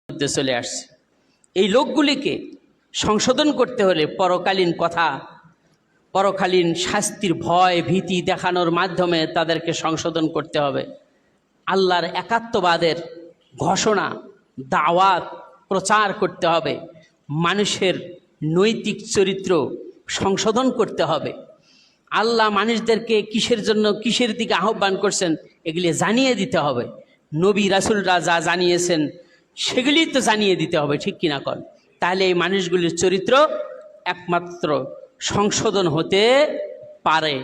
মধ্যে চলে আসছে। এই লোকগুলিকে সংশোধন করতে হলে পরকালীন কথা, পরকালীন শাস্তির ভয় ভীতি দেখানোর মাধ্যমে তাদেরকে সংশোধন করতে হবে। আল্লাহর একাত্মবাদের ঘোষণা দাওয়াত প্রচার করতে হবে। মানুষের নৈতিক চরিত্র সংশোধন করতে হবে। আল্লাহ মানুষদেরকে কিসের জন্য কিসের দিকে আহ্বান করছেন এগুলি জানিয়ে দিতে হবে। নবী রাসূলরা যা জানিয়েছেন সেগুলি তো জানিয়ে দিতে হবে, ঠিক কিনা কন? তাহলে এই মানুষগুলির চরিত্র একমাত্র সংশোধন হতে পারে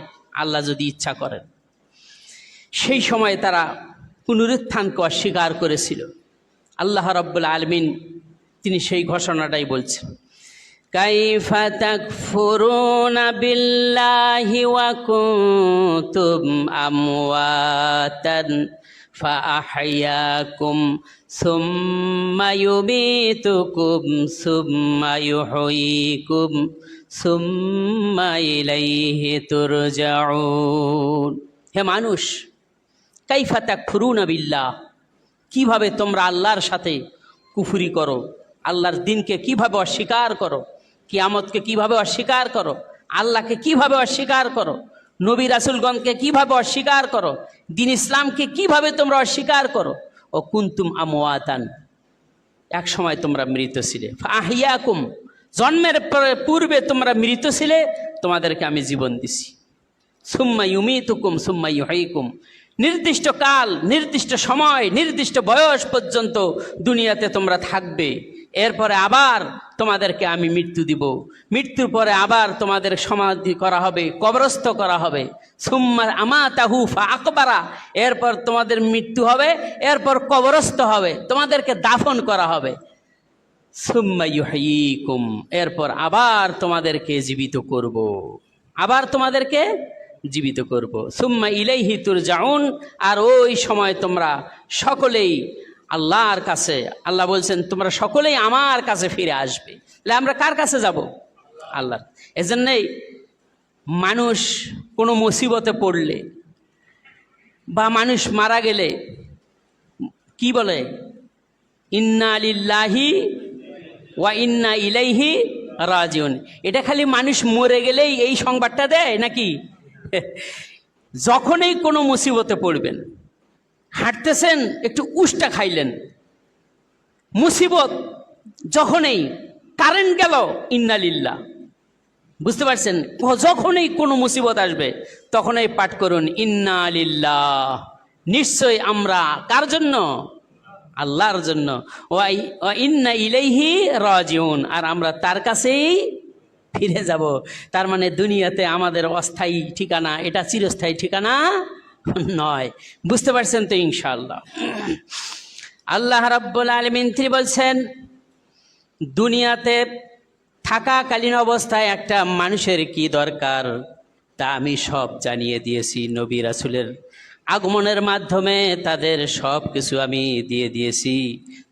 আল্লাহ যদি ইচ্ছা করেন। সেই সময় তারা পুনরুত্থানকে অস্বীকার করেছিল। আল্লাহ রাব্বুল আলামিন তিনি সেই ঘোষণাটাই বলছেন, কাইফা তাকফুরুনা বিল্লাহি ওয়া কুনতুম আমওয়াতান ফাআহইয়াকুম সুম্মা ইউমীতুকুম সুম্মা ইউহয়িকুম সুম্মা ইলাইহি তুরজাউন। হে মানুষ, কাইফা তাকফুরুনা বিল্লাহ, কিভাবে তোমরা আল্লাহর সাথে কুফরি করো, আল্লাহর দিনকে কিভাবে অস্বীকার করো, কিয়ামতকে কিভাবে অস্বীকার করো, আল্লাহকে কিভাবে অস্বীকার করো, নবী রাসূলগণকে কিভাবে অস্বীকার করো, দিন ইসলামকে কিভাবে তোমরা অস্বীকার করো। ও কুনতুম আমওয়াতান, এক সময় তোমরা মৃত ছিলে। ফাআহইয়াকুম, জন্মের পূর্বে তোমরা মৃত ছিলে, তোমাদেরকে আমি জীবন দিছি। সুম্মা ইউমীতুকুম সুম্মা ইউহয়িকুম, নির্দিষ্ট কাল, নির্দিষ্ট সময়, নির্দিষ্ট বয়স পর্যন্ত দুনিয়াতে তোমরা থাকবে। এরপরে আবার তোমাদেরকে আমি মৃত্যু দিব। মৃত্যুর পরে আবার তোমাদের সমাধি করা হবে, কবরস্থ করা হবে। সুম্মা আমাতাহু ফাআকবারা, এরপর তোমাদের মৃত্যু হবে, এরপর কবরস্থ হবে, তোমাদেরকে দাফন করা হবে। সুম্মা ইউহয়িকুম, এরপর আবার তোমাদেরকে জীবিত করব, আবার তোমাদেরকে জীবিত করব। সুম্মা ইলাইহি তুরজাউন, আর ওই সময় তোমরা সকলেই আল্লাহর কাছে, আল্লাহ বলছেন তোমরা সকলেই আমার কাছে ফিরে আসবে। তাহলে আমরা কার কাছে যাব? আল্লাহর। এজন্যই মানুষ কোনো মুসিবতে পড়লে বা মানুষ মারা গেলে কি বলে? ইন্না লিল্লাহি ওয়া ইন্না ইলাইহি রাজিউন। এটা খালি মানুষ মরে গেলেই এই সংবাদটা দেয় নাকি? যখনই কোনো মুসিবতে পড়বেন, হাঁটতেছেন একটু উষ্টা খাইলেন, মুসিবত যখনই, কারেন্ট গেল, ইন্না লিল্লাহ, বুঝতে পারছেন? যখনই কোনো মুসিবত আসবে তখনই পাঠ করুন ইন্না লিল্লাহ, নিশ্চয় আমরা কার জন্য? আল্লাহর জন্য। ওয়া ইন্না ইলাইহি রাজিউন, আর আমরা তার কাছেই ফিরে যাব। তার মানে দুনিয়াতে আমাদের অস্থায়ী ঠিকানা, এটা চিরস্থায়ী ঠিকানা নয়। বুঝতে পারছেন তো ইনশাআল্লাহ? আল্লাহ রাব্বুল আলামিন তিনি বলছেন, দুনিয়াতে থাকাকালীন অবস্থায় একটা মানুষের কি দরকার তা আমি সব জানিয়ে দিয়েছি। নবী রাসূলের আগমনের মাধ্যমে তাদের সব কিছু আমি দিয়ে দিয়েছি,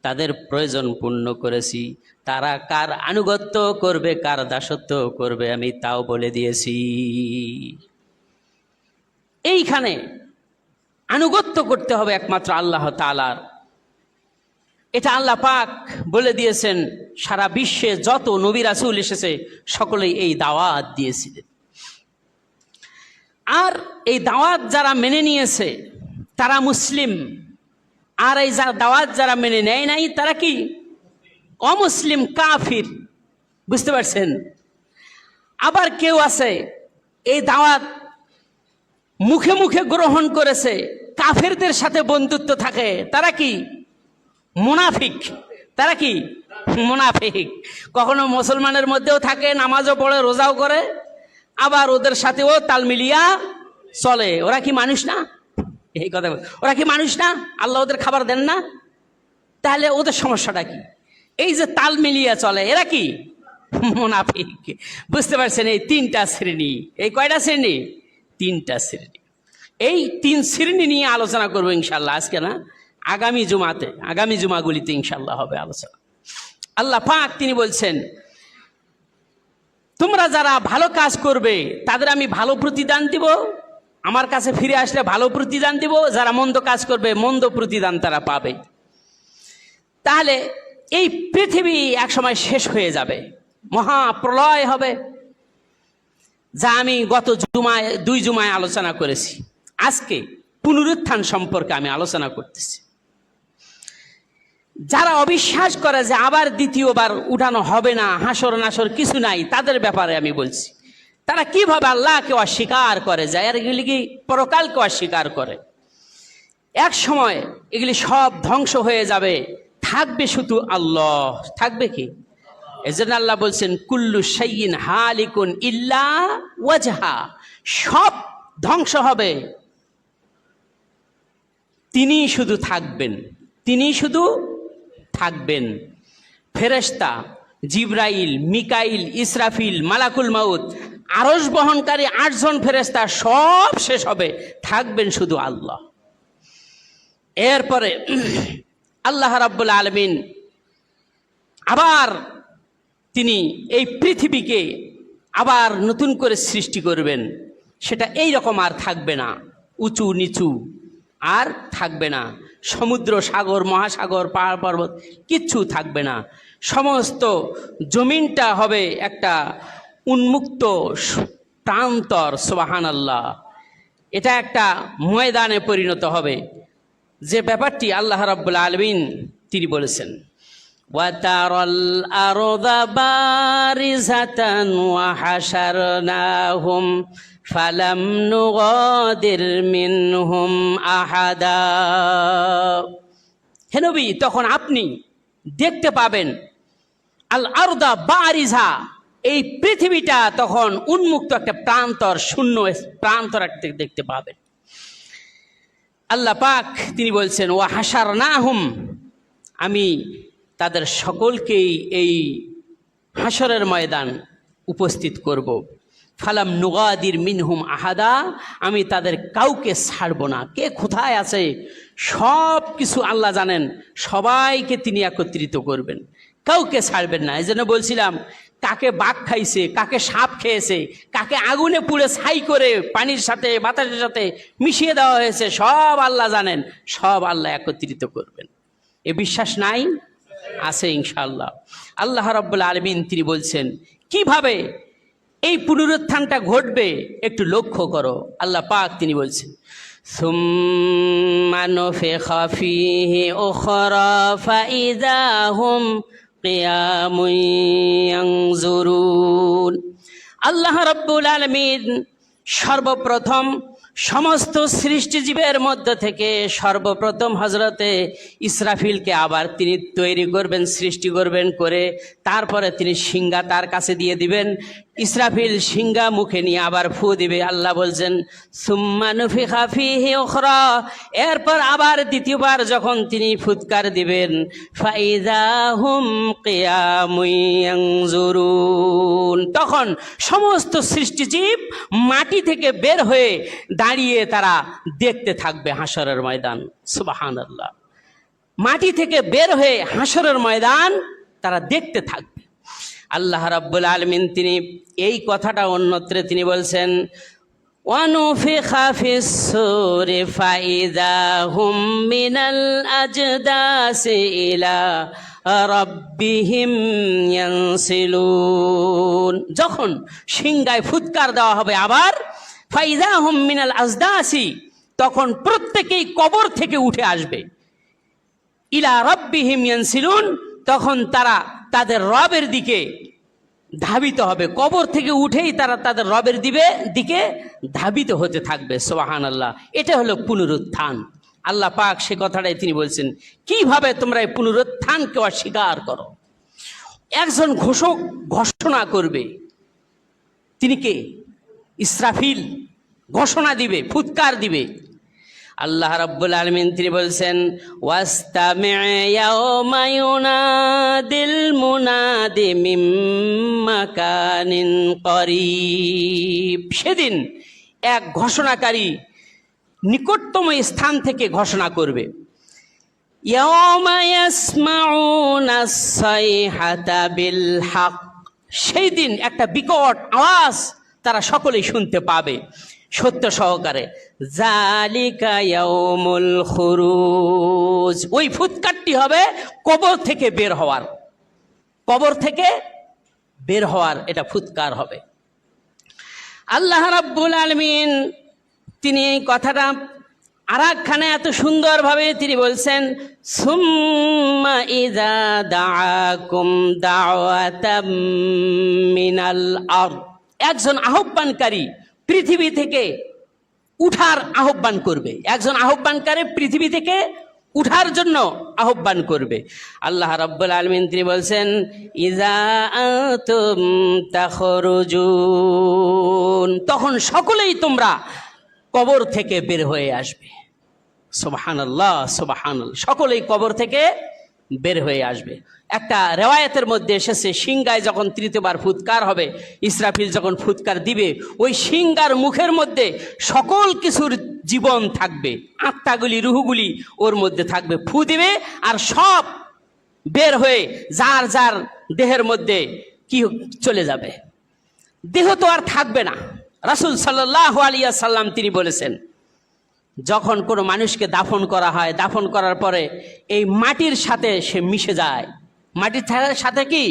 তাদের প্রয়োজন পূর্ণ করেছি। তারা কার আনুগত্য করবে, কার দাসত্ব করবে, আমি তাও বলে দিয়েছি। এইখানে আনুগত্য করতে হবে একমাত্র আল্লাহ তাআলার। এটা আল্লাহ পাক বলে দিয়েছেন। সারা বিশ্বে যত নবী রাসূল এসেছে সকলেই এই দাওয়াত দিয়েছিলেন। আর এই দাওয়াত যারা মেনে নিয়েছে তারা মুসলিম, আর এই দাওয়াত যারা মেনে নেয় নাই তারা কি? অমুসলিম, কাফির। বুঝতে পারছেন? আবার কেউ আছে এই দাওয়াত মুখে মুখে গ্রহণ করেছে, কাফেরদের সাথে বন্ধুত্ব থাকে, তারা কি? মুনাফিক। তারা কি? মুনাফিক। কখনো মুসলমানের মধ্যেও থাকে, নামাজও পড়ে, রোজাও করে, আবার ওদের সাথেও তাল মিলিয়া চলে। ওরা কি মানুষ না? এই কথা, ওরা কি মানুষ না? আল্লাহ ওদের খাবার দেন না? তাহলে ওদের সমস্যাটা কি? এই যে তাল মিলিয়া চলে, এরা কি? মুনাফিক। বুঝতে পারছেন? এই তিনটা শ্রেণী। এই কয়টা শ্রেণী? তিনটা শ্রেণী। এই তিন শ্রেণী নিয়ে আলোচনা করবো ইনশাল্লাহ। আজকে না, আগামী জুমাতে, আগামী জুমাগুলিতে ইনশাল্লাহ হবে আলোচনা। আল্লাহ পাক তিনি বলছেন, তোমরা যারা ভালো কাজ করবে তাদের আমি ভালো প্রতিদান দিব, আমার কাছে ফিরে আসলে ভালো প্রতিদান দিব। যারা মন্দ কাজ করবে মন্দ প্রতিদান তারা পাবে। তাহলে এই পৃথিবী একসময় শেষ হয়ে যাবে, মহাপ্রলয় হবে, যা আমি গত দুই জুমায় আলোচনা করেছি। আজকে পুনরুত্থান সম্পর্কে আমি আলোচনা করতেছি। যারা অবিশ্বাস করে যে আবার দ্বিতীয়বার উঠানো হবে না, হাসর নাসর কিছু নাই, তাদের ব্যাপারে আমি বলছি। তারা কিভাবে আল্লাহকে অস্বীকার করে যায়, আর এগুলি কি পরকালকে অস্বীকার করে। এক সময় এগুলি সব ধ্বংস হয়ে যাবে, থাকবে শুধু আল্লাহ। থাকবে কি? এজন্য আল্লাহ বলছেন কুল্লু শাইইন হালিকুন ইল্লা ওয়াজহা, সব ধ্বংস হবে, তিনি শুধু থাকবেন, তিনি শুধু থাকবেন। ফেরেশতা জিবরাইল, মিকাইল, ইসরাফিল, মালাকুল মাউত, আরশ বহনকারী 8 জন ফেরেশতা সব শেষ হবে, থাকবেন শুধু আল্লাহ। এরপরে আল্লাহ রাব্বুল আলামিন আবার তিনি এই পৃথিবীকে আবার নতুন করে সৃষ্টি করবেন। সেটা এই রকম আর থাকবে না, উঁচু নিচু আর থাকবে না, সমুদ্র সাগর মহাসাগর পাহাড় পর্বত কিচ্ছু থাকবে না। সমস্ত জমিনটা হবে একটা উন্মুক্ত প্রান্তর, সুবহানাল্লাহ। এটা একটা ময়দানে পরিণত হবে, যে ব্যাপারটি আল্লাহ রাব্বুল আলামিন তিনি বলেছেন ওয়াতারাল আরদা বারিজাতান ওয়া হাশারনাহুম ফালাম নুগাদির মিনহুম আহাদা। হে নবী, তখন আপনি দেখতে পাবেন আল আরদা বারিজা, এই পৃথিবীটা তখন উন্মুক্ত একটা প্রান্তর, শূন্য প্রান্তর একটা দেখতে পাবেন। আল্লাহ পাক তিনি বলছেন ওয়া হাশারনাহুম, আমি তাদের সকলকেই এই হাশরের ময়দান উপস্থিত করব। ফালাম নুগাদির মিনহুম আহাদা, আমি তাদের কাউকে ছাড়ব না। কে কোথায় আছে সব কিছু আল্লাহ জানেন, সবাইকে তিনি একত্রিত করবেন, কাউকে ছাড়বেন না। এই জন্য বলছিলাম, কাকে বাঘ খাইছে, কাকে সাপ খেয়েছে, কাকে আগুনে পুড়ে ছাই করে পানির সাথে বাতাসের সাথে মিশিয়ে দেওয়া হয়েছে, সব আল্লাহ জানেন, সব আল্লাহ একত্রিত করবেন। এ বিশ্বাস নাই? আছে ইনশাআল্লাহ। আল্লাহ রাব্বুল আলামিন তিনি বলছেন কিভাবে এই পুনরুত্থানটা ঘটবে একটু লক্ষ্য করো। আল্লাহ পাক তিনি বলছেন সুম্মা নুফিখা ফীহি উখরা ফাইযা হুম কিয়ামুন ইয়ানজুরুন। আল্লাহ রাব্বুল আলামিন সর্বপ্রথম সমস্ত সৃষ্টিজীবের মধ্য থেকে সর্বপ্রথম হজরতে ইসরাফিলকে আবার তিনি তৈরি করবেন, সৃষ্টি করবেন, করে তারপরে তিনি সিংহা তার কাছে দিয়ে দিবেন। ইসরাফিল সিংহা মুখে নিয়ে আবার ফু দিবে। আল্লাহ বলছেন সুম্মা নুফিখা ফীহি উখরা, এরপর আবার দ্বিতীয়বার যখন তিনি ফুৎকার দিবেন ফাইযা হুম কিয়ামুন ইয়ানজুরুন, তখন সমস্ত সৃষ্টিজীব মাটি থেকে বের হয়ে দাঁড়িয়ে তারা দেখতে থাকবে হাশরের ময়দান। সুবহানাল্লাহ, মাটি থেকে বের হয়ে হাশরের ময়দান তারা দেখতে থাকবে। আল্লাহ রাব্বুল আলামিন তিনি এই কথাটা অন্যত্রে তিনি বলছেন ওয়ানুফিখা ফিস-সূরি ফাইযা হুম মিনাল আজদাসি ইলা রাব্বিহিম ইয়ানসিলুন, যখন সিংহায় ফুৎকার দেওয়া হবে আবার ফাইযা হুম মিনাল আজদাসি, তখন প্রত্যেকেই কবর থেকে উঠে আসবে। ইলা রাব্বিহিম ইয়ানসিলুন, তখন তারা তাদের রবের দিকে ধাবিত হবে। কবর থেকে উঠেই তারা তাদের রবের দিকে ধাবিত হতে থাকবে। সুবহানাল্লাহ, এটা হলো পুনরুত্থান। আল্লাহ পাক সে কথাটাই তিনি বলছেন কিভাবে তোমরা এই পুনরুত্থানকে অস্বীকার করো। একজন ঘোষক ঘোষণা করবে, তিনি কে? ইসরাফিল ঘোষণা দিবে, ফুৎকার দিবে। আল্লাহ রাব্বুল আলামিন তিনি বলছেন ওয়াস্তামি' ইয়াওমা ইউনাদিল মুনাদি মিন মাকানিন করিব, সেদিন এক ঘোষণাকারী নিকটতম স্থান থেকে ঘোষণা করবে। ইয়াওমা ইয়াসমাউনাস সাইহাতা বিল হক, সেই দিন একটা বিকট আওয়াজ তারা সকলেই শুনতে পাবে। সত্য সহকারে। জালিকা ইয়াউমুল খুরুজ, ওই ফুৎকারটি হবে কবর থেকে বের হওয়ার, কবর থেকে বের হওয়ার এটা ফুৎকার হবে। আল্লাহ রাব্বুল আলামিন তিনি এই কথাটা আরেকখানে এত সুন্দরভাবে তিনি বলছেন, সুম্মা ইযা দাআকুম দাওয়াতাম মিনাল আরদ, একজন আহ্বানকারী পৃথিবী থেকে উঠার আহ্বান করবে, একজন আহ্বানকারী পৃথিবী থেকে উঠার জন্য আহ্বান করবে। আল্লাহ রাব্বুল আলামিন তিনি বলছেন, ইযা আনতুম তাখরুজুন, তখন সকলেই তোমরা কবর থেকে বের হয়ে আসবে। সুবহানাল্লাহ সুবহানাল্লাহ, সকলেই কবর থেকে বের হয়ে আসবে। একটা রেওয়ায়াতের মধ্যে এসেছে, সিংগায় যখন তৃতীয়বার ফুৎকার হবে, ইসরাফিল যখন ফুৎকার দিবে, ওই সিংগার মুখের মধ্যে সকল কিছুর জীবন থাকবে, আত্মাগুলি রুহগুলি ওর মধ্যে থাকবে, ফু দিবে আর সব বের হয়ে যার যার দেহের মধ্যে কি চলে যাবে, দেহ তো আর থাকবে না। রাসূল সাল্লাল্লাহু আলাইহি ওয়াসাল্লাম তিনি বলেছেন, যখন কোনো মানুষকে দাফন করা হয়, দাফন করার পরে এই মাটির সাথে সে মিশে যায়, মাটির সাথে কি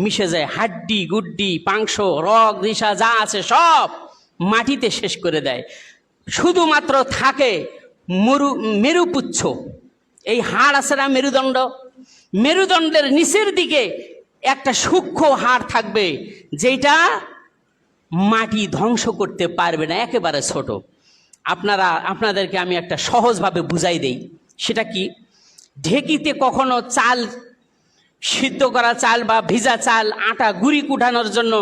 মিশে যায়, হাড্ডি গুড্ডি পাংশ রগ রিসা যা আছে সব মাটিতে শেষ করে দেয়, শুধুমাত্র থাকে মেরুপুচ্ছ, এই হাড় আছে না মেরুদণ্ড, মেরুদণ্ডের নিচের দিকে একটা সূক্ষ্ম হাড় থাকবে, যেটা মাটি ধ্বংস করতে পারবে না, একেবারে ছোট। আপনাদেরকে আমি একটা সহজভাবে বুঝাই দেই, সেটা কি, ঢেকিতে কখনো চাল সিদ্ধ করা চাল বা ভিজা চাল আটা গুঁড়ি কুটানোর জন্য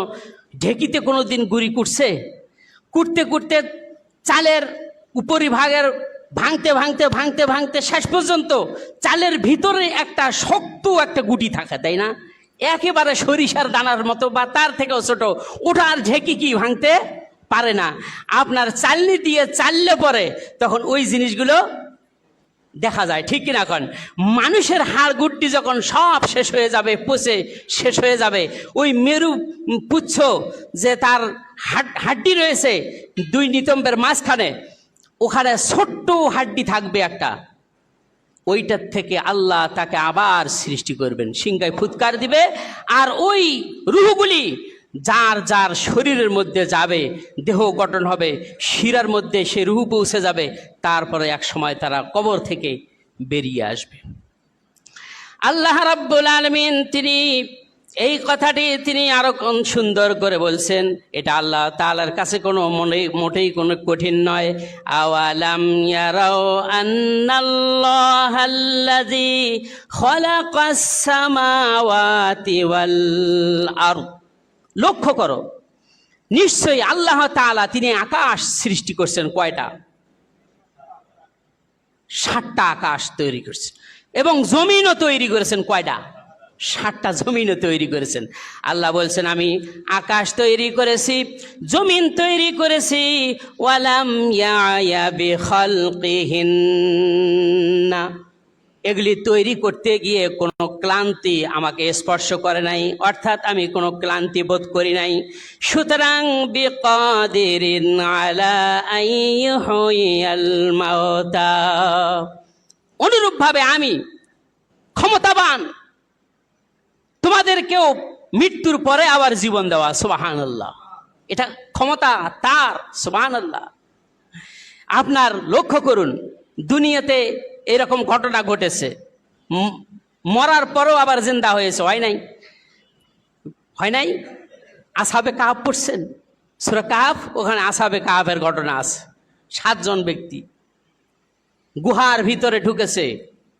ঢেকিতে কোনো দিন গুঁড়ি কুটছে? কুটতে কুটতে চালের উপরিভাগের ভাঙতে ভাঙতে ভাঙতে ভাঙতে শেষ পর্যন্ত চালের ভিতরে একটা শক্ত একটা গুটি থাকে, তাই না? একেবারে সরিষার দানার মতো বা তার থেকেও ছোট, ওটা আর ঢেকি কি ভাঙতে পারে না। আপনার চালনি দিয়ে চাললে পরে তখন ওই জিনিসগুলো দেখা যায়, ঠিক কিনা? এখন মানুষের হাড় গুড্ডি যখন সব শেষ হয়ে যাবে, পচে শেষ হয়ে যাবে, ওই মেরু পুচ্ছ যে তার হাড্ডি রয়েছে দুই নিতম্বের মাঝখানে, ওখানে ছোট্ট হাড্ডি থাকবে একটা, ওইটার থেকে আল্লাহ তাকে আবার সৃষ্টি করবেন, সিংহায় ফুৎকার দিবে, আর ওই রূহগুলি যার যার শরীরের মধ্যে যাবে, দেহ গঠন হবে, শিরার মধ্যে সে রূহ পৌঁছে যাবে, তারপরে এক সময় তারা কবর থেকে বেরিয়ে আসবে। আল্লাহ রাব্বুল আলামিন তিনি এই কথাটি তিনি আরো সুন্দর করে বলছেন, এটা আল্লাহ তাআলার কাছে কোনো মোটেই কোনো কঠিন নয়। আওয়ালাম ইয়ারাও আন্নাল্লাহাল্লাযী খালাকাস সামাওয়াতি ওয়াল আরদ, লক্ষ্য করো, নিশ্চয়ই আল্লাহ তাআলা তিনি আকাশ সৃষ্টি করছেন। কয়টা? 7টা আকাশ তৈরি করছেন, এবং জমিনও তৈরি করেছেন। কয়টা? 7টা জমিনও তৈরি করেছেন। আল্লাহ বলছেন, আমি আকাশ তৈরি করেছি, জমিন তৈরি করেছি, ওয়ালাম ইয়ায়া বিখালকিহিন্না, এগুলি তৈরি করতে গিয়ে কোনো ক্লান্তি আমাকে স্পর্শ করে নাই, অর্থাৎ আমি কোনো ক্লান্তি বোধ করি নাই। সুতরাং বিকাদিরিন আলা আইয়ুহিয়াল মাউতা, অনুরূপভাবে আমি ক্ষমতাবান তোমাদেরকেও মৃত্যুর পরে আবার জীবন দেওয়া। সুবহানাল্লাহ, এটা ক্ষমতা তার। সুবহানাল্লাহ। আপনার লক্ষ্য করুন, দুনিয়াতে এরকম ঘটনা ঘটেছে, মরার পরেও আবার জিন্দা হয়েছে, হয় নাই? হয় নাই? আসহাবে কাহাফ পড়ছেন সূরা কাহাফ, ওখানে আসহাবে কাহাফের ঘটনা আছে। 7 জন ব্যক্তি গুহার ভিতরে ঢুকেছে,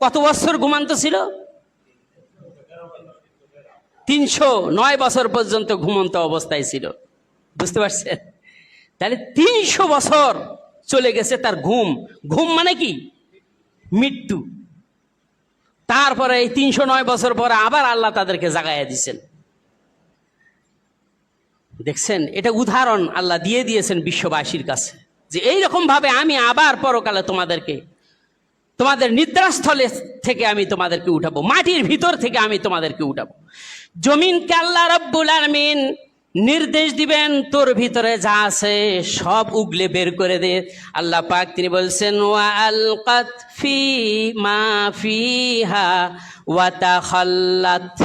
কত বছর ঘুমান্ত ছিল? 309 বছর পর্যন্ত ঘুমন্ত অবস্থায় ছিল। বুঝতে পারছেন? তাহলে 300 বছর চলে গেছে তার ঘুম। ঘুম মানে কি? মৃত্যু। তারপরে এই 309 বছর পরে আবার আল্লাহ তাদেরকে জাগাইয়া দিচ্ছেন। দেখছেন, এটা উদাহরণ আল্লাহ দিয়ে দিয়েছেন বিশ্ববাসীর কাছে, যে এইরকম ভাবে আমি আবার পরকালে তোমাদেরকে, তোমাদের নিদ্রাস্থলে থেকে আমি তোমাদেরকে উঠাবো, মাটির ভিতর থেকে আমি তোমাদেরকে উঠাবো। জমিনকে আল্লাহ রাব্বুল আলামিন নির্দেশ দিবেন তোর ভিতরে যা আছে সব উগলে বের করে দে। আল্লাহ পাক তিনি বলছেন ওয়া আলকাত ফি মা ফিহা ওয়া তাখাল্লাত,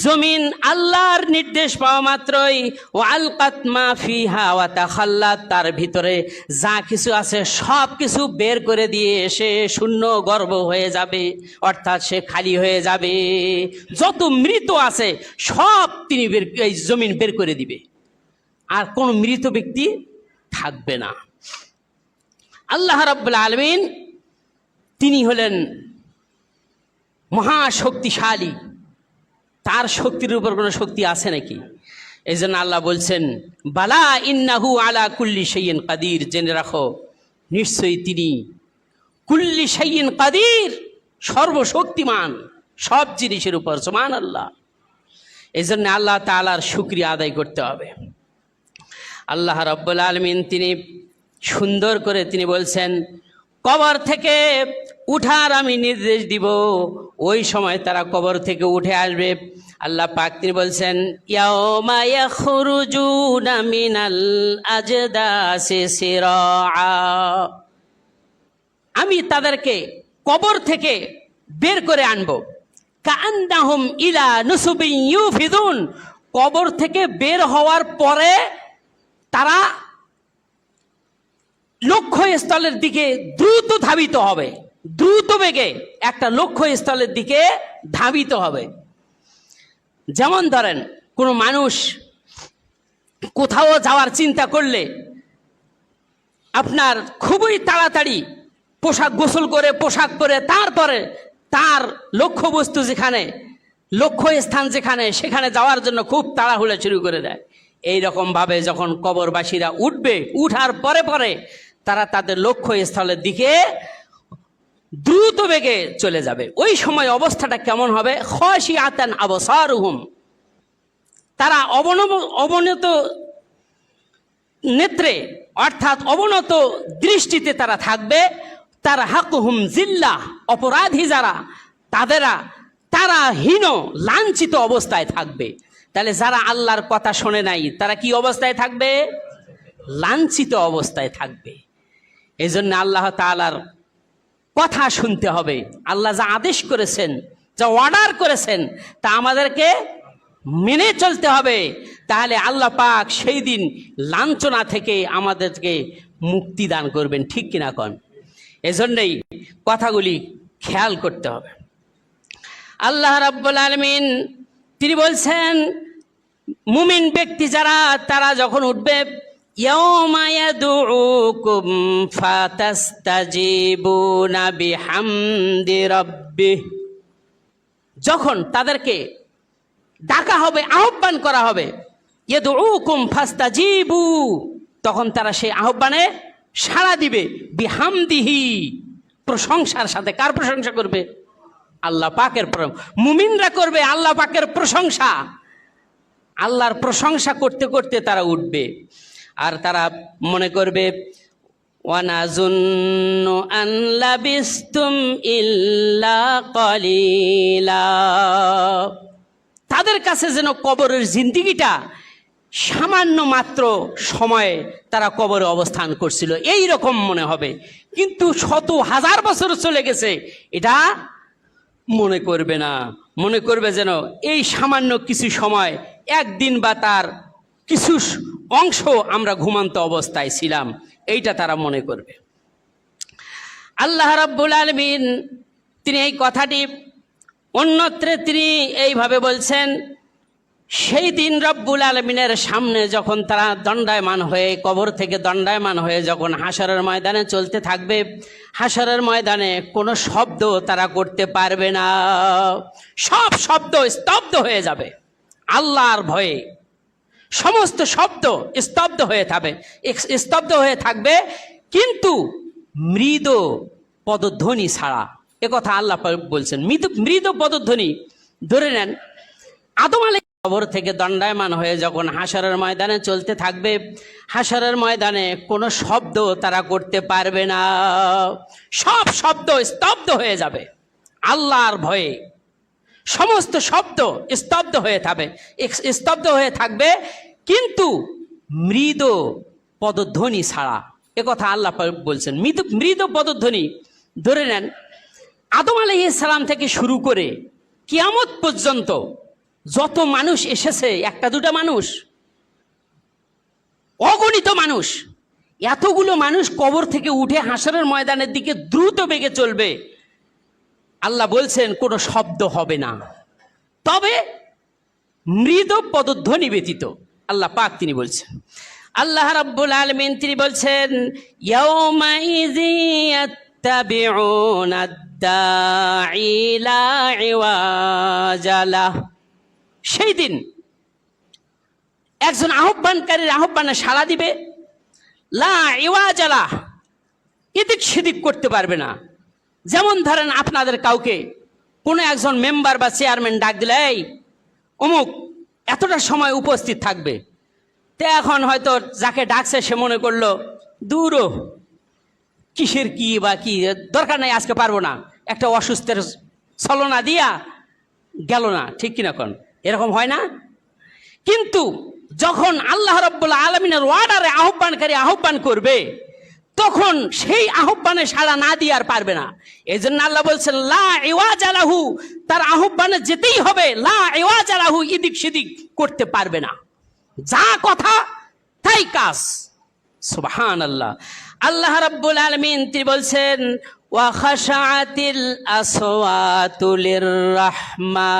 জমিন আল্লাহর নির্দেশ পাওয়া মাত্রই ওয়া আলকাত মা ফিহা ওয়া তাখাল্লাত, তার ভিতরে যা কিছু আছে সব কিছু বের করে দিয়ে সে শূন্য গর্ভ হয়ে যাবে, অর্থাৎ সে খালি হয়ে যাবে। যত মৃত আছে সব তিনি এই জমিন বের করে দিবে, আর কোনো মৃত ব্যক্তি থাকবে না। আল্লাহ রাব্বুল আলামিন তিনি হলেন মহাশক্তিশালী, তার শক্তির উপর কোনো শক্তি আছে নাকি? এই জন্য আল্লাহ বলছেন বালা ইন্নাহু আলা কুল্লি শাইইন কাদির, জেনে রাখো নিশ্চয়ই তিনি কুল্লি শাইইন কাদির, সর্বশক্তিমান, সব জিনিসের উপর সুবহানাল্লাহ। এই জন্য আল্লাহ তাআলার শুকরিয়া আদায় করতে হবে। আল্লাহ রাব্বুল আলামিন তিনি সুন্দর করে তিনি বলছেন কবর থেকে উঠার আমি নির্দেশ দিব, ওই সময় তারা কবর থেকে উঠে আসবে। আল্লাহ পাক তিনি বলছেন ইয়াউমা ইয়াখরুজুনা মিনাল আজদাসি সিরাআ, আমি তাদেরকে কবর থেকে বের করে আনবো। কাআন্নাহুম ইলা নুসুবিন ইউফিদুন, কবর থেকে বের হওয়ার পরে তারা লক্ষ্যস্থলের দিকে দ্রুত ধাবিত হবে, দ্রুত বেগে একটা লক্ষ্যস্থলের দিকে ধাবিত হবে। যেমন ধরেন কোনো মানুষ কোথাও যাওয়ার চিন্তা করলে আপনার খুবই তাড়াতাড়ি গোসল করে পোশাক পরে তারপরে তার লক্ষ্যবস্তু যেখানে, লক্ষ্যস্থান যেখানে, সেখানে যাওয়ার জন্য খুব তাড়াহুড়ো শুরু করে দেয়। এইরকমভাবে যখন কবরবাসীরা উঠবে, উঠার পরে পরে তারা তাদের লক্ষ্যস্থলের দিকে দ্রুত বেগে চলে যাবে। ওই সময় অবস্থাটা কেমন হবে? খাশিআতান আবসারুহুম, তারা অবনত নেত্রে অর্থাৎ অবনত দৃষ্টিতে তারা থাকবে। তারা হাকুহুম জিল্লাহ, অপরাধী যারা তারা হীন লাঞ্ছিত অবস্থায় থাকবে। তাহলে যারা আল্লাহর কথা শোনে নাই তারা কি অবস্থায় থাকবে? লাঞ্ছিত অবস্থায় থাকবে। এই জন্য আল্লাহ তাআলার কথা শুনতে হবে। আল্লাহ যা আদেশ করেছেন, যা অর্ডার করেছেন, তা আমাদেরকে মেনে চলতে হবে। তাহলে আল্লাহ পাক সেই দিন লাঞ্ছনা থেকে আমাদেরকে মুক্তি দান করবেন, ঠিক কিনা কন? এজন্যই কথাগুলি খেয়াল করতে হবে। আল্লাহ রাব্বুল আলামিন তিনি বলছেন মুমিন ব্যক্তি যারা, তারা যখন উঠবে ইয়াউমা ইয়াদউকুম ফাতাস্তাজিবুনা বিহামদি রাব্বিহ, যখন তাদেরকে ডাকা হবে, আহ্বান করা হবে, ইয়াদউকুম ফাস্তাজিবু, তখন তারা সেই আহ্বানে সাড়া দিবে। বিহামদিহি, প্রশংসার সাথে। কার প্রশংসা করবে? আল্লাহ পাকের। মুমিনরা করবে আল্লাহ পাকের প্রশংসা। আল্লাহর প্রশংসা করতে করতে তারা উঠবে, আর তারা মনে করবে ওয়ানাজুন্নু আন লাবিস্তুম ইল্লা কলিলা, তাদের কাছে যেন কবরের জিন্দেগিটা সামান্য মাত্র সময়ে তারা কবরে অবস্থান করছিল এই রকম মনে হবে, কিন্তু শত হাজার বছর চলে গেছে এটা মনে করবে না। মনে করবে যেন এই সামান্য কিছু সময়, একদিন বা তার কিছু অংশ আমরা ঘুমান্ত অবস্থায় ছিলাম, এইটা তারা মনে করবে। আল্লাহ রাব্বুল আলামিন তিনি এই কথাটি অন্যত্রে তিনি এইভাবে বলছেন, সেই দিন রব্বুল আলামিনের সামনে যখন তারা দণ্ডায়মান হয়ে, কবর থেকে দণ্ডায়মান হয়ে যখন হাশরের ময়দানে চলতে থাকবে, হাশরের ময়দানে কোনো শব্দ তারা করতে পারবে না। সব শব্দ স্তব্ধ হয়ে যাবে। আল্লাহর ভয়ে সমস্ত শব্দ স্তব্ধ হয়ে থাকবে, কিন্তু মৃদু পদধ্বনি ছাড়া। একথা আল্লাহ বলছেন, মৃদু পদধ্বনি। ধরে নেন আদম আলাইহিস কবর থেকে দণ্ডায়মান হয়ে যখন হাশরের ময়দানে চলতে থাকবে, হাশরের ময়দানে কোনো শব্দ তারা করতে পারবে না। সব শব্দ স্তব্ধ হয়ে যাবে। আল্লাহর ভয়ে সমস্ত শব্দ স্তব্ধ হয়ে থাকবে, কিন্তু মৃদু পদধ্বনি ছাড়া। একথা আল্লাহ বলছেন। মৃদু পদধ্বনি ধরে নেন, আদম আলাইহিস সালাম থেকে শুরু করে কিয়ামত পর্যন্ত যত মানুষ এসেছে, একটা দুটা মানুষ, অগণিত মানুষ, এতগুলো মানুষ কবর থেকে উঠে হাসরের ময়দানের দিকে দ্রুত বেগে চলবে। আল্লাহ বলছেন কোনো শব্দ হবে না, তবে মৃদু পদধ্বনি ব্যতীত। আল্লাহ পাক তিনি বলছেন, আল্লাহ রাব্বুল আলামিন তিনি বলছেন, ইয়াউমাইযি ইয়াত্তাবিউনা আদ-দাঈ লা ইওয়াজা লাহ। সেই দিন একজন আহ্বানকারীর আহ্বানে সাড়া দিবে, লা ইওয়াজা লাহ, এদিক সেদিক করতে পারবে না। যেমন ধরেন আপনাদের কাউকে কোনো একজন মেম্বার বা চেয়ারম্যান ডাক দিলে, এই অমুক এতটা সময় উপস্থিত থাকবে, তে এখন হয়তো যাকে ডাকছে সে মনে করলো দূরও কিসের কি বা কি দরকার নাই, আজকে পারবো না, একটা অসুস্থের ছলনা দিয়া গেল না, ঠিক কিনা কোন? এরকম হয় না? কিন্তু যখন আল্লাহ রাব্বুল আলামিনের ওয়ার্ডারে আহ্বানকারী আহ্বান করবে, তখন সেই আহ্বানে সাড়া না দিয়ে আর পারবে না। এই জন্য আল্লাহ বলছেন, লা ইওয়াজা লাহু, তার আহ্বানে যেতেই হবে, লা ইওয়াজা লাহু, এদিক সেদিক করতে পারবে না, যা কথা তাই কাজ। সুবহানাল্লাহ। আল্লাহ রাব্বুল আলামিন তিনি বলছেন, ওয়া খাশাআতিল আসওয়াতু লিররহমান,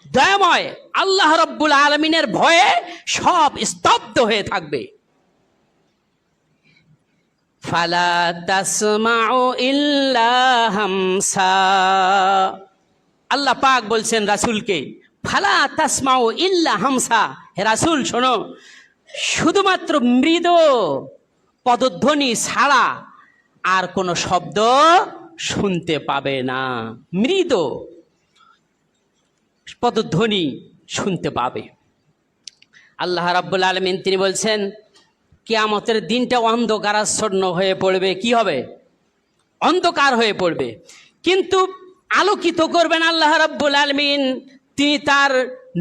দয়াময় আল্লাহ রাব্বুল আলামিনের ভয়ে সব স্তব্ধ হয়ে থাকবে। ফালা তাসমাউ ইল্লা হামসা, আল্লাহ পাক বলছেন রাসূলকে, ফালা তাসমাউ ইল্লা হামসা, হে রাসূল শোনো, শুধুমাত্র মৃদু পদধ্বনি ছাড়া আর কোনো শব্দ শুনতে পাবে না। মৃদু পদধ্বনি শুনতে পাবে। আল্লাহ রাব্বুল আলামিন তিনি বলছেন, কিয়ামতের দিনটা অন্ধকারাচ্ছন্ন হয়ে পড়বে। কি হবে? অন্ধকার হয়ে পড়বে, কিন্তু আলোকিত করবেন আল্লাহ রাব্বুল আলামিন। তিনি তার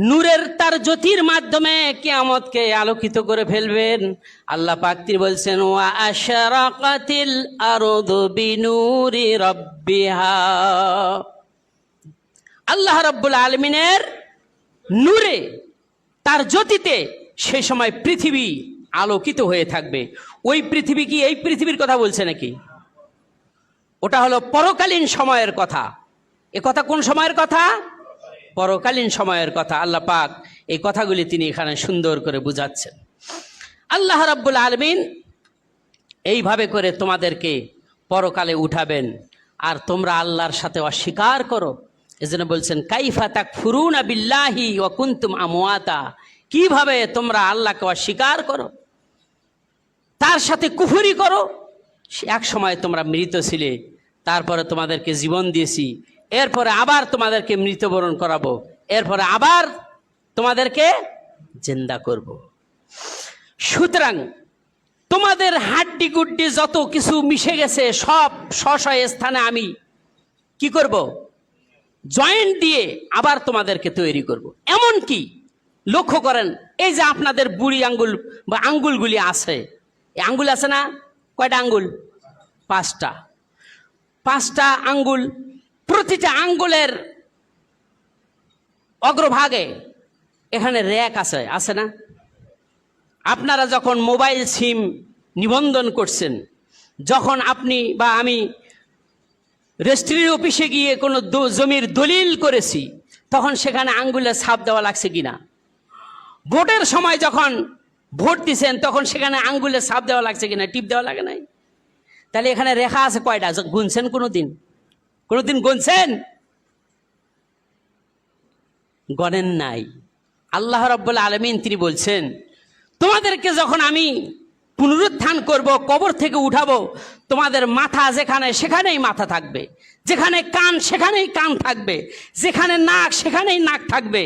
নূরের, তার জ্যোতির মাধ্যমে কিয়ামতকে আলোকিত করে ফেলবেন। আল্লাহ পাক তিনি বলছেন, ওয়া আশরাকাতিল আরদু বিনুরি রাব্বিহা, আল্লাহ রাব্বুল আলামিনের নূরে, তার জ্যোতিতে সেই সময় পৃথিবী আলোকিত হয়ে থাকবে। ওই পৃথিবী কি এই পৃথিবীর কথা বলছে নাকি? ওটা হলো পরকালীন সময়ের কথা। এ কথা কোন সময়ের কথা? পরকালীন সময়ের কথা। আল্লাহ পাক এই কথাগুলি তিনি এখানে সুন্দর করে বুঝাচ্ছেন। আল্লাহ রাব্বুল আলামিন এইভাবে করে তোমাদেরকে পরকালে উঠাবেন, আর তোমরা আল্লাহর সাথে অস্বীকার করো। এজন্য বলছেন, কাইফা তাকফুরুনা বিল্লাহি ওয়া কুনতুম আমওয়াতা, কিভাবে তোমরা আল্লাহকে অস্বীকার করো, তার সাথে কুফরি করো। এক সময় তোমরা মৃত ছিলে, তারপরে তোমাদেরকে জীবন দিয়েছি, এরপরে আবার তোমাদেরকে মৃত্যুবরণ করাবো, এরপরে আবার তোমাদেরকে জিন্দা করব। সুতরাং তোমাদের হাড্ডি গুড্ডি যত কিছু মিশে গেছে সব স্ব স্থানে আমি কি করব? জয়েন্ট দিয়ে আবার তোমাদেরকে তৈরি করব। এমন কি লক্ষ্য করেন, এই যে আপনাদের বুড়ি আঙ্গুল বা আঙ্গুলগুলি আছে, এই আঙ্গুল আছে না? কয়টা আঙ্গুল? 5টা। 5টা আঙ্গুল, প্রতিটা আঙ্গুলের অগ্রভাগে এখানে র্যাক আছে, আছে না? আপনারা যখন মোবাইল সিম নিবন্ধন করছেন, যখন আপনি বা আমি রেজিস্ট্রি অফিসে গিয়ে কোনো জমির দলিল করেছি, তখন সেখানে আঙ্গুলের ছাপ দেওয়া লাগছে কিনা? ভোটের সময় যখন ভোট দিচ্ছেন, তখন সেখানে আঙ্গুলের ছাপ দেওয়া লাগছে কিনা? টিপ দেওয়া লাগে নাই? তাহলে এখানে রেখা আছে কয়টা? গুনছেন কোনোদিন? কোনোদিন গুনছেন? গণেন নাই। আল্লাহ রাব্বুল আলামিন তিনি বলছেন, তোমাদেরকে যখন আমি পুনরুত্থান করব, কবর থেকে উঠাবো, তোমাদের মাথা যেখানে সেখানেই মাথা থাকবে, যেখানে কান সেখানেই কান থাকবে, যেখানে নাক সেখানেই নাক থাকবে,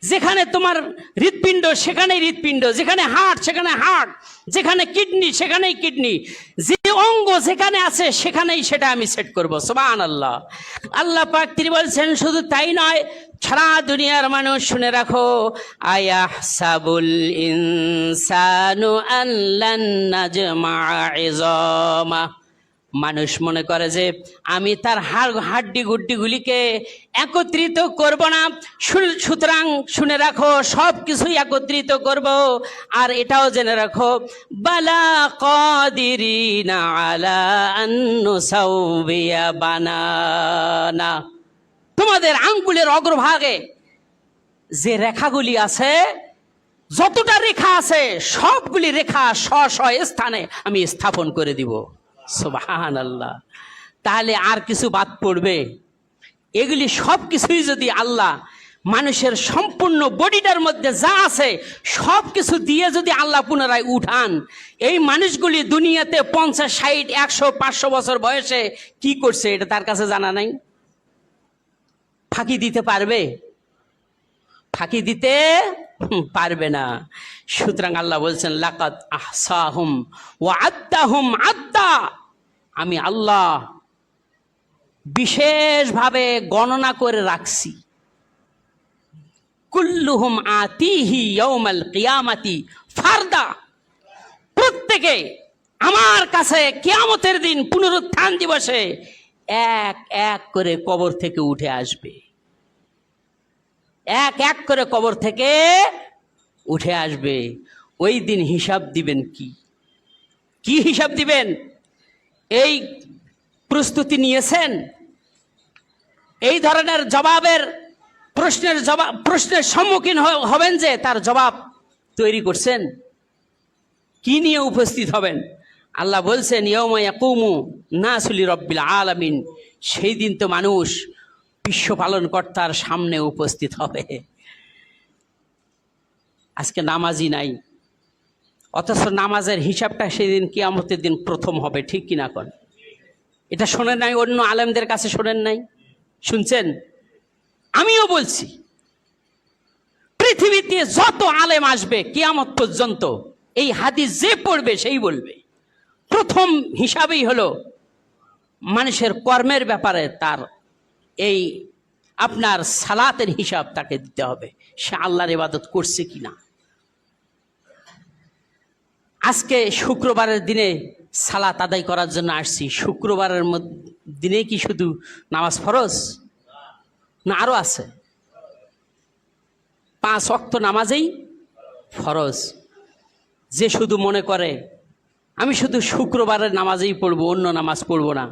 যেখানে তোমার হৃৎপিণ্ড সেখানেই হৃৎপিণ্ড, যেখানে হার্ট সেখানে হার্ট, যেখানে কিডনি সেখানেই কিডনি, যে অঙ্গ যেখানে আছে সেখানেই সেটা আমি সেট করব। সুবহানাল্লাহ। আল্লাহ পাক তিনি বলছেন শুধু তাই নয়, সারা দুনিয়ার মানুষ শুনে রাখো, আয়াহসাবুল ইনসানু আল্লান নাজমা ইযামা, মানুষ মনে করে যে আমি তার হাড্ডি গুড্ডিগুলিকে একত্রিত করব না। সুতরাং শুনে রাখো, সব কিছুই একত্রিত করব। আর এটাও জেনে রাখো, বালা কাদিরিনা আলা আন নুসাউবিয়া বানানা, তোমাদের আঙ্গুলের অগ্রভাগে যে রেখাগুলি আছে, যতটা রেখা আছে সবগুলি রেখা স্ব স্থানে আমি স্থাপন করে দিব। সুবহানাল্লাহ। তাহলে আর কিছু বাদ পড়বে? এগুলি সব কিছুই যদি আল্লাহ মানুষের সম্পূর্ণ বডিটার মধ্যে যা আছে সব কিছু দিয়ে যদি আল্লাহ পুনরায় উঠান, এই মানুষগুলি দুনিয়াতে 50, 60, 100, 500 বছর বয়সে কি করছে এটা তার কাছে জানা নাই। ফাঁকি দিতে পারবে? ফাঁকি দিতে পারবে না। সুতরাং আল্লাহ বলছেন, লাকাদ আহসাহুম ওয়া আদ্দাহুম আদ্দা, আমি আল্লাহ বিশেষভাবে গণনা করে রাখছি। কুল্লুহুম আতিহি ইয়াউমাল কিয়ামাতি ফারদা, প্রত্যেকে আমার কাছে কিয়ামতের দিন পুনরুত্থান দিবসে এক এক করে কবর থেকে উঠে আসবে, এক এক করে কবর থেকে উঠে আসবে। ওই দিন হিসাব দিবেন কি? কি হিসাব দিবেন? এই প্রস্তুতি নিয়েছেন? এই ধরনের প্রশ্নের সম্মুখীন হবেন যে তার জবাব তৈরি করছেন? কি নিয়ে উপস্থিত হবেন? আল্লাহ বলছেন, ইয়াউমা ইয়াকুমু নাসু লিরাব্বিল আলামিন, সেই দিন তো মানুষ বিশ্ব পালনকর্তার সামনে উপস্থিত হবে। আজকে নামাজি নাই, অথচ নামাজের হিসাবটা সেদিন কিয়ামতের দিন প্রথম হবে। ঠিক কিনা কোন? এটা শোনেন নাই? অন্য আলেমদের কাছে শোনেন নাই? শুনছেন? আমিও বলছি, পৃথিবীতে যত আলেম আসবে কিয়ামত পর্যন্ত এই হাদিস যে পড়বে সেই বলবে প্রথম হিসাবেই হলো মানুষের কর্মের ব্যাপারে তার এই আপনার সালাতের হিসাব তাকে দিতে হবে, সে আল্লাহর ইবাদত করছে কিনা। আজকে শুক্রবারের দিনে সালাত আদায় করার জন্য আসছি। শুক্রবারের দিনে কি শুধু নামাজ ফরজ, না আরো আছে? 5 ওয়াক্ত নামাজেই ফরজ। যে শুধু মনে করে আমি শুধু শুক্রবারের নামাজেই পড়বো, অন্য নামাজ পড়বো না,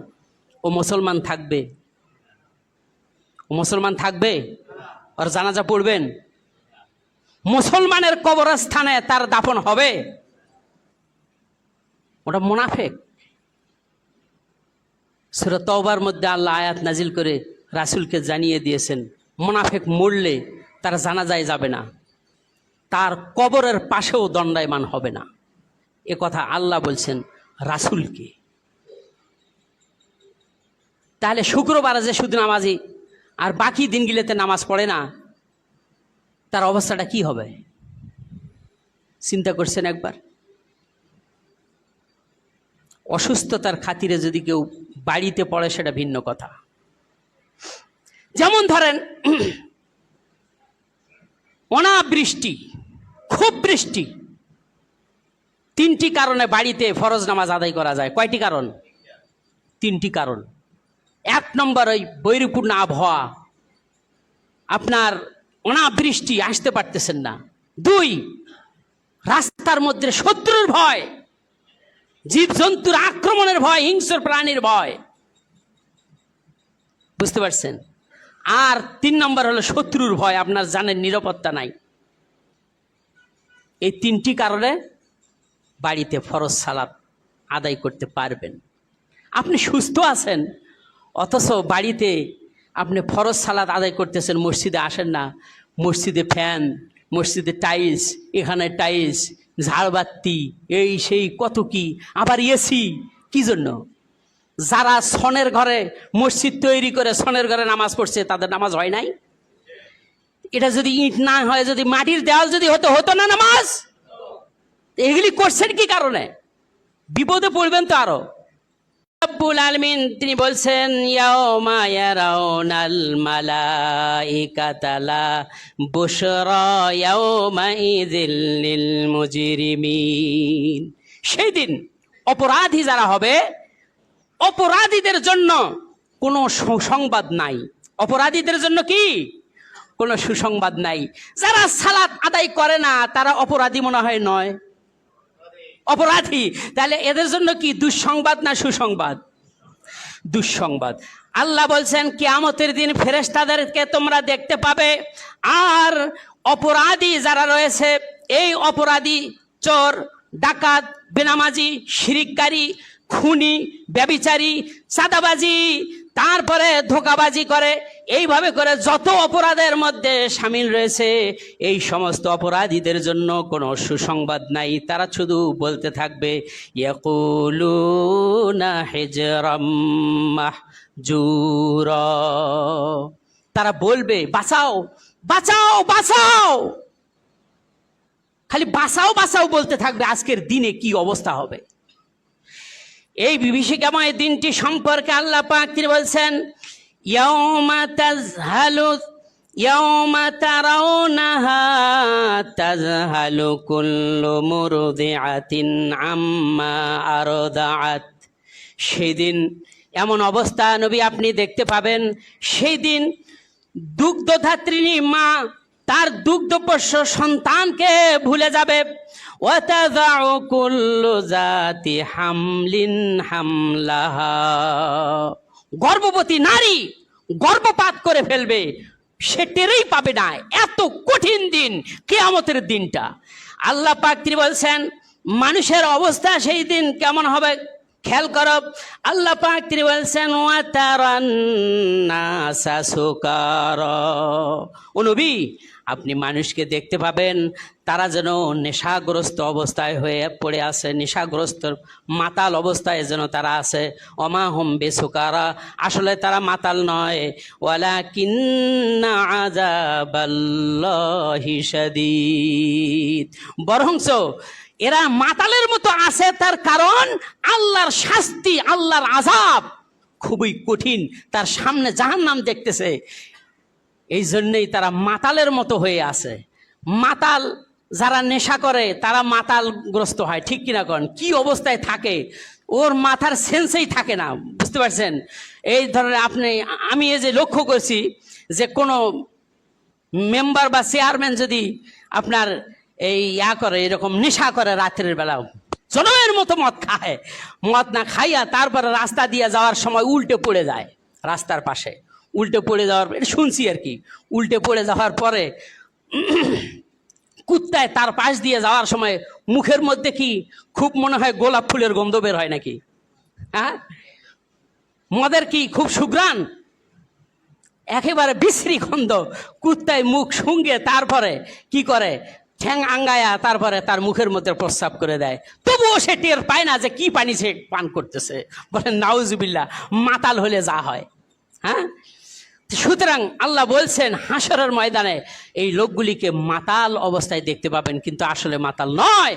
ও মুসলমান থাকবে? ও মুসলমান থাকবে? আর জানাজা পড়বেন? মুসলমানের কবরস্থানে তার দাফন হবে? ওটা মুনাফিক। সূরা তাওবার মধ্যে আল্লাহ আয়াত নাজিল করে রাসূলকে জানিয়ে দিয়েছেন, মুনাফিক মরলে তার জানাজায় যাবে না, তার কবরের পাশেও দণ্ডায়মান হবে না। এ কথা আল্লাহ বলছেন রাসূলকে। তাহলে শুক্রবারে যে শুধু নামাজি আর বাকি দিনগুলোতে নামাজ পড়ে না, তার অবস্থাটা কি হবে চিন্তা করছেন একবার? অসুস্থতার খাতিরে যদি কেউ বাড়িতে পড়ে সেটা ভিন্ন কথা। যেমন ধরেন অনাবৃষ্টি, খুব বৃষ্টি, 3টি কারণে বাড়িতে ফরজ নামাজ আদায় করা যায়। কয়টি কারণ? 3টি কারণ। 1 নম্বর, ওই বৈরীপূর্ণ আবহাওয়া, আপনার অনাবৃষ্টি, আসতে পারতেছেন না। 2, রাস্তার মধ্যে শত্রুর ভয়, জীবজন্তুর আক্রমণের ভয়, হিংস্র প্রাণীর ভয়। বুঝতে পারছেন? আর 3 নম্বর হলো শত্রুর ভয়, আপনার জানের নিরাপত্তা নাই। এই 3টি কারণে বাড়িতে ফরজ সালাত আদায় করতে পারবেন। আপনি সুস্থ আছেন, অথচ বাড়িতে আপনি ফরজ সালাত আদায় করতেছেন, মসজিদে আসেন না। মসজিদে ফ্যান, মসজিদে টাইলস, এখানে টাইলস, ঝাড়বাতি, এই সেই কত কি, আবার এসি। কি জন্য? যারা সনের ঘরে মসজিদ তৈরি করে সনের ঘরে নামাজ পড়ছে তাদের নামাজ হয় নাই? এটা যদি ইট না হয়, যদি মাটির দেওয়াল যদি হতো, হতো না নামাজ? এগুলি করছেন কি কারণে? বিপদে পড়বেন তো আরো। রব্বুল আলামিন তিনি বলছেন, ইয়াউমা ইয়ারাউনাল মালাইকাতা লা বুশরা ইয়াউমাইযিল লিল মুজরিমিন। সেই দিন অপরাধী যারা হবে, অপরাধীদের জন্য কোনো সুসংবাদ নাই। অপরাধীদের জন্য কি? কোনো সুসংবাদ নাই। যারা সালাত আদায় করে না তারা অপরাধী মনে হয় নয়? অপরাধী। তাহলে এদের জন্য কি দুঃসংবাদ না সুসংবাদ? দুঃসংবাদ। আল্লাহ বলছেন কিয়ামতের দিন ফেরেশতাদেরকে তোমরা দেখতে পাবে, আর অপরাধী যারা রয়েছে, এই অপরাধী চোর, ডাকাত, বেনামাজি, শিরিককারী, খুনি, ব্যভিচারী, চাঁদাবাজি, তারপরে ধোঁকাবাজি করে, এইভাবে করে যত অপরাধের মধ্যে শামিল রয়েছে, এই সমস্ত অপরাধীদের জন্য কোনো সুসংবাদ নাই। তারা শুধু বলতে থাকবে, ইয়াকুলুনা হিজরাম মাহজুরা। তারা বলবে বাঁচাও বাঁচাও বাঁচাও, খালি বাঁচাও বাঁচাও বলতে থাকবে। আজকের দিনে কি অবস্থা হবে? এই বিভীষিকাময় দিনটি সম্পর্কে আল্লাহ পাক তিনি বলছেন, ইয়াউমা তারাউনাহা তাযহালু কুল্লু মুরদিআতিন আম্মা আরদাআত। সেই দিন এমন অবস্থা নবী আপনি দেখতে পাবেন, সেই দিন দুগ্ধধাত্রিণী মা তার দুগ্ধপোষ্য সন্তানকে ভুলে যাবে। ওয়াতাযাউ কুল্লু যাতি হামলিন হামলাহা। গর্ভবতী নারী গর্ভপাত করে ফেলবে, সে টেরই পাবে না। এত কঠিন দিন কিয়ামতের দিনটা। আল্লাহ পাক তিনি বলছেন মানুষের অবস্থা সেই দিন কেমন হবে খেয়াল করো। আল্লাহ পাক তিনি বলছেন, ওয়াতারান নাসা সুকারা। ও নবী, আপনি মানুষকে দেখতে পাবেন তারা যেন নেশাগ্রস্ত অবস্থায় হয়ে পড়ে আছে, নেশাগ্রস্ত মাতাল অবস্থায় যেন তারা আছে। ওমা হুম বেসুকারা, আসলে তারা মাতাল নয়। ওয়ালাকিন্না আযাবাল্লাহি শাদীদ, বরঞ্চ এরা মাতালের মতো আছে, তার কারণ আল্লাহর শাস্তি, আল্লাহর আযাব খুবই কঠিন। তার সামনে জাহান্নাম দেখতেছে, এই জন্যই তারা মাতালের মতো হয়ে আছে। মাতাল যারা নেশা করে তারা মাতালগ্রস্ত হয়, ঠিক কিনা কন? কি অবস্থায় থাকে, ওর মাথার সেন্সেই থাকে না, বুঝতে পারছেন? এই ধরনের আমি এই যে লক্ষ্য করছি যে কোনো মেম্বার বা চেয়ারম্যান যদি আপনার এই করে, এরকম নেশা করে, রাত্রের বেলা জনমের মতো মদ খায়, মদ না খাইয়া তারপরে রাস্তা দিয়ে যাওয়ার সময় উল্টে পড়ে যায়, রাস্তার পাশে উল্টে পড়ে যাওয়ার, এটা শুনছি আর কি। উল্টে পড়ে যাওয়ার পরে কুত্তায় তার পাশ দিয়ে যাওয়ার সময় মুখের মধ্যে কি খুব মনে হয় গোলাপ ফুলের গন্ধ বের হয় নাকি? হ্যাঁ, মদের কি খুব সুঘ্রাণ, একেবারে বিশ্রী গন্ধ। কুত্তায় মুখ শুঙ্গে তারপরে কি করে, ঠ্যাং আঙ্গায়া তারপরে তার মুখের মধ্যে প্রস্রাব করে দেয়, তবুও সে টের পায় না যে কি পানি সে পান করতেছে। বলেন নাউজুবিল্লাহ, মাতাল হলে যা হয়। হ্যাঁ, সুতরাং আল্লাহ বলছেন হাসরের ময়দানে এই লোকগুলিকে মাতাল অবস্থায় দেখতে পাবেন, কিন্তু আসলে মাতাল নয়,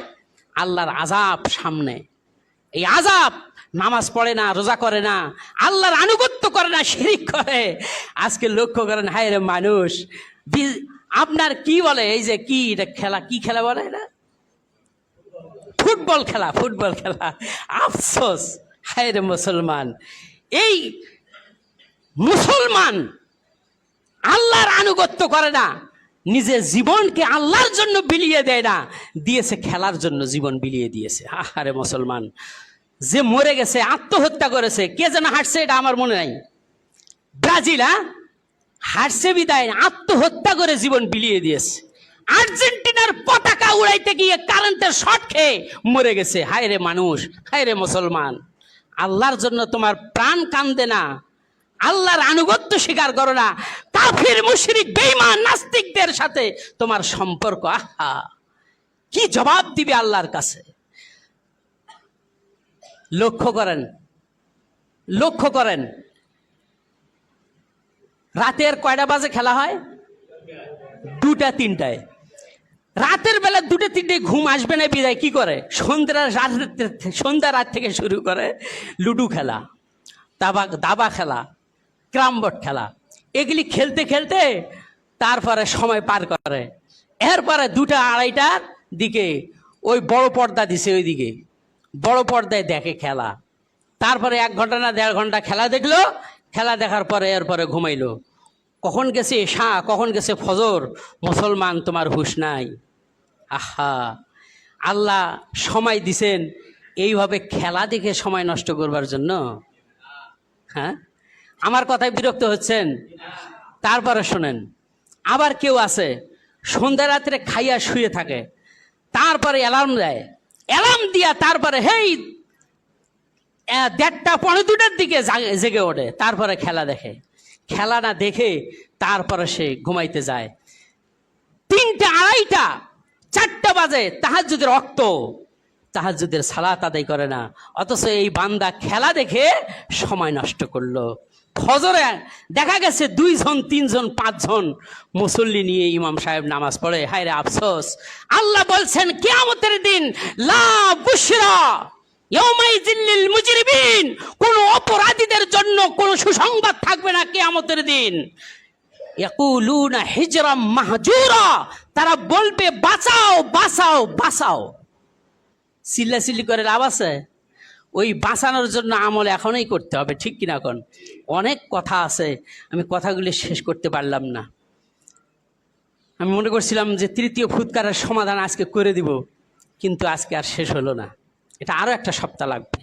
আল্লাহর আযাব সামনে। এই আযাব, নামাজ পড়ে না, রোজা করে না, আল্লাহর আনুগত্য করে না, শিরিক করে। আজকে লক্ষ্য করেন, হায় রে মানুষ, আপনার কি বলে এই যে কি এটা খেলা, কি খেলা বলে এটা? ফুটবল খেলা, ফুটবল খেলা। আফসোস, হায় রে মুসলমান, এই মুসলমান আল্লাহর আনুগত্য করে না, নিজের জীবনকে আল্লাহর জন্য বিলিয়ে দেয় না, দিয়েছে খেলার জন্য জীবন বিলিয়ে দিয়েছে। আরে মুসলমান, যে মরে গেছে, আত্মহত্যা করেছে, কে যেন হাঁটছে এটা আমার মনে নাই, ব্রাজিল, হাঁটছে বিদায় আত্মহত্যা করে জীবন বিলিয়ে দিয়েছে। আর্জেন্টিনার পতাকা উড়াইতে গিয়ে কারেন্টের শর্ট খেয়ে মরে গেছে। হায় রে মানুষ, হায় রে মুসলমান, আল্লাহর জন্য তোমার প্রাণ কান্দে না, আল্লাহর আনুগত্য স্বীকার করো না, কাফির মুশরিক বেঈমান নাস্তিকদের সাথে তোমার সম্পর্ক। আহা, কি জবাব দিবে আল্লাহর কাছে? লক্ষ্য করেন, লক্ষ্য করেন, রাতের কয়টা বাজে খেলা হয়? 2টা-3টায়। রাতের বেলা 2টা-3টায় ঘুম আসবে না বিদায় কি করে? সন্ধ্যা রাত থেকে শুরু করে লুডো খেলা, দাবা খেলা, ক্যারাম বোর্ড খেলা, এগুলি খেলতে খেলতে তারপরে সময় পার করে। এরপরে 2টা-2:30টার দিকে ওই বড় পর্দা দিছে, ওইদিকে বড় পর্দায় দেখে খেলা। তারপরে 1 ঘন্টা না 1.5 ঘন্টা খেলা দেখলো, খেলা দেখার পরে এরপরে ঘুমাইলো। কখন গেছে এশা, কখন গেছে ফজর, মুসলমান তোমার হুঁশ নাই। আহা, আল্লাহ সময় দিছেন এইভাবে খেলা দেখে সময় নষ্ট করবার জন্য? হ্যাঁ, আমার কথায় বিরক্ত হচ্ছেন? তারপরে শোনেন, আবার কেউ আছে সন্ধ্যা রাত্রে খাইয়া শুয়ে থাকে, তারপরে অ্যালার্ম দেয়, অ্যালার্ম দিয়া তারপরে হেই 1:30-2:45টার দিকে জেগে ওঠে, তারপরে খেলা দেখে। খেলা না দেখে তারপরে সে ঘুমাইতে যায়। 3টা-2:30টা 4টা বাজে তাহাজ্জুদের ওয়াক্ত, তাহাজ্জুদের সালাত আদায় করে না, অথচ এই বান্দা খেলা দেখে সময় নষ্ট করলো। ফজরে দেখা গেছে 2 জন 3 জন 5 জন মুসল্লি নিয়ে ইমাম সাহেব নামাজ পড়ে। হায় রে আফসোস! আল্লাহ বলছেন কিয়ামতের দিন লা বুশরা ইয়াউমাইযিল লিল মুজরিমিন, কোন অপরাধীদের জন্য কোন সুসংবাদ থাকবে না কিয়ামতের দিন। ইয়াকুলুনা হিজরাম মাহজুরা, তারা বলবে বাঁচাও বাঁচাও বাঁচাও। চিল্লাচিল্লি করে লাভ আছে? ওই বাঁচানোর জন্য আমল এখনই করতে হবে, ঠিক কিনা কোন? অনেক কথা আছে, আমি কথাগুলি শেষ করতে পারলাম না। আমি মনে করছিলাম যে 3য় ফুৎকারের সমাধান আজকে করে দিব, কিন্তু আজকে আর শেষ হলো না, এটা আরও 1 সপ্তাহ লাগবে।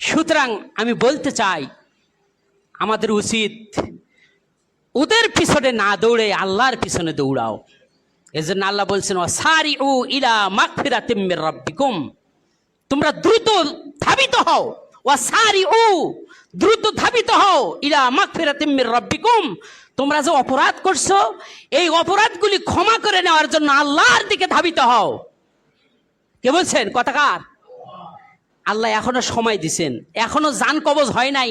সুতরাং আমি বলতে চাই, আমাদের উচিত ওদের পিছনে না দৌড়ে আল্লাহর পিছনে দৌড়াও। এজন্য আল্লাহ বলছেন ওয়াসারিউ ইলা মাগফিরাতিম মির রাব্বিকুম, তোমরা দ্রুত ধাবিত হও। ওয়াসারিউ, দ্রুত ধাবিত হও ইলা মাগফিরাতিম মির রাব্বিকুম, তোমরা যে অপরাধ করছো এই অপরাধগুলি ক্ষমা করে নেওয়ার জন্য আল্লাহর দিকে ধাবিত হও। কে বলছেন? কথাকার? আল্লাহ এখনো সময় দিছেন, এখনো জান কবজ হয় নাই,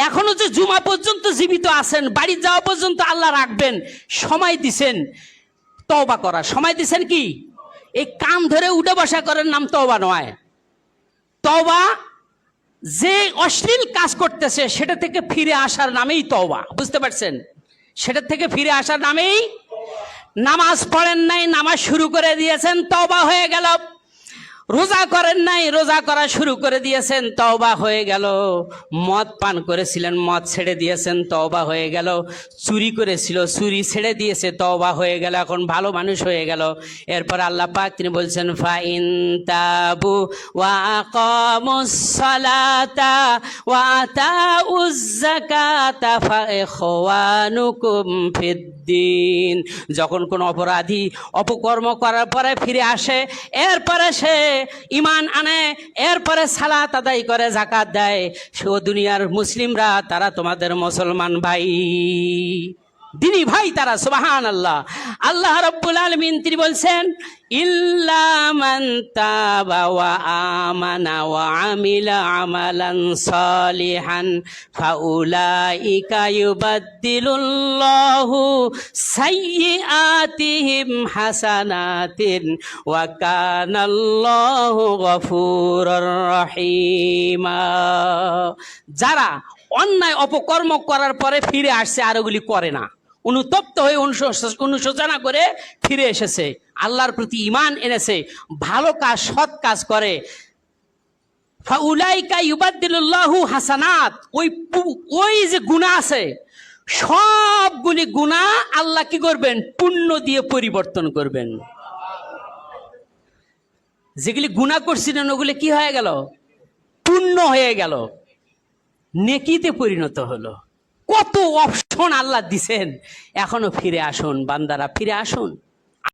এখনো যে জুমা পর্যন্ত জীবিত আছেন, বাড়ি যাওয়া পর্যন্ত আল্লাহ রাখবেন, সময় দিছেন তওবা করার। সময় দিছেন কি? এই কান ধরে উঠে বসা করার নাম তওবা নয়। তওবা যে অশ্লীল কাজ করতেছে সেটা থেকে ফিরে আসার নামেই তওবা, বুঝতে পারছেন? সেটা থেকে ফিরে আসার নামেই। নামাজ পড়েন নাই, নামাজ শুরু করে দিয়েছেন, তওবা হয়ে গেল। রোজা করেন নাই, রোজা করা শুরু করে দিয়েছেন, তওবা হয়ে গেল। মদ পান করেছিলেন, মদ ছেড়ে দিয়েছেন, তওবা হয়ে গেল। চুরি করেছিল, চুরি ছেড়ে দিয়েছে, তওবা হয়ে গেল, এখন ভালো মানুষ হয়ে গেল। এরপর আল্লাহ পাক তিনি বলছেন ফাইন তাবু ওয়া আকামুস সালাতা ওয়া আতাউজ যাকাতা ফাইখওয়ানুকুম ফিদ্দিন। যখন কোন অপরাধী অপকর্ম করার পরে ফিরে আসে, এরপরে সে ইমান আনে, এরপরে সালাত আদায় করে, যাকাত দেয়, সে দুনিয়ার মুসলিমরা তারা তোমাদের মুসলমান ভাই, দিনী ভাই তারা। সুবহানাল্লাহ। আল্লাহ রাব্বুল আলামিন তিনি বলছেন ইল্লা মান তাবা ওয়া আমানা ওয়া আমিলা আমালান সালিহান ফাউলাইকা ইউবাদদিলুল্লাহু সাইয়্যাতিহিম হাসানাতিন ওয়া কানাল্লাহু গফুরুর রহিমা। যারা অন্যায় অপকর্ম করার পরে ফিরে আসছে আর ওগুলি করে না, অনুতপ্ত হয়ে অনুশোচনা করে ফিরে এসেছে, আল্লাহর প্রতি ঈমান এনেছে, ভালো কাজ সৎ কাজ করে, ফাউলাইকা ইউবাদদিলুল্লাহু হাসানাত, ওই যে গুনাহ আছে সবগুলি গুনাহ আল্লাহ কি করবেন? পুণ্য দিয়ে পরিবর্তন করবেন। যেগুলি গুনাহ করছিলেন ওগুলি কি হয়ে গেল? পুণ্য হয়ে গেল, নেকিতে পরিণত হলো। কত অপশন আল্লাহ দিছেন। এখনো ফিরে আসুন বান্দারা, ফিরে আসুন।